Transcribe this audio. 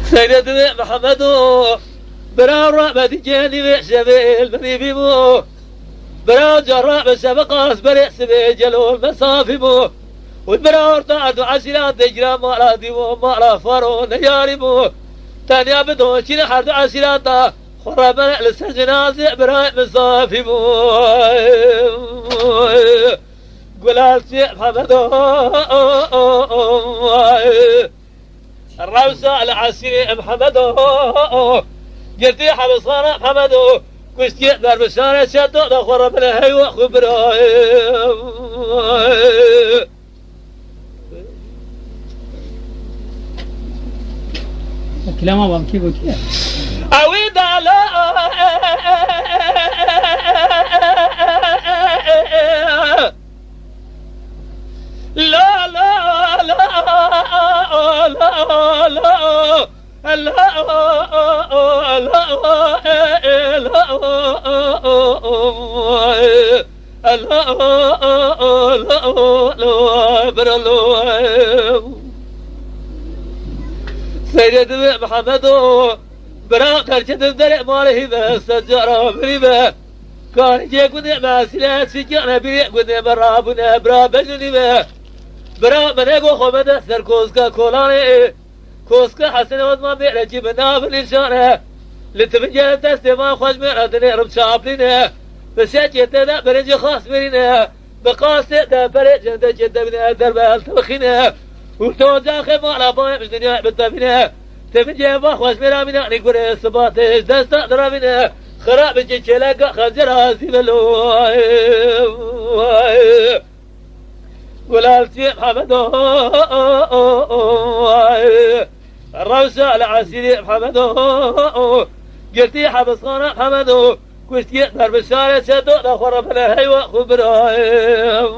سيدنا محمد برا رحمة جاني شبيل مني بيمو برا جراء بسبقاس بريء سبي جلول مسافي مو والبرا ارتعد عسيرات دجرا مالا ديمو مالا فارو نياري مو تانيا بدو چين حرد عسيراتا خرابنا لسجنازي برا مسافي مو قلال سيء محمد الروسة العسيري محمد قلتي حبصانا محمد كشتي دار بشارة شاتو دخور من الهيوة خبراء كلام أبام كيف وكيف أويد على لا لا لا لا سيدنا محمد برا ترشد الدرع ماله بس الجرى بريبه كان يجيك ودي ما سلات سجانا بريق ودي برابنا برا بجني به برا منيقو خمده سركوزكا كولاني كوسكا حسن وضمان بيرجي بنا بالإنشانة لتبجي تستمع خوش ميرادني رب شابلينه بس يجيتنا برنجي خاص مرينه بقاسة دا برنجي دا جدا بنا دربال تبخينه وتون داخل مالا بايم دنيا بتبينه تبجي با خوش ميرامينا نقول سباتش دستا درابينه خراب جي چلاقا خنجر هاسي بلو ولالتي محمد الروسة العسيري محمد قلتي حبصانا محمد كشتي دار بشارة شدو دخور من الهيوة خبراء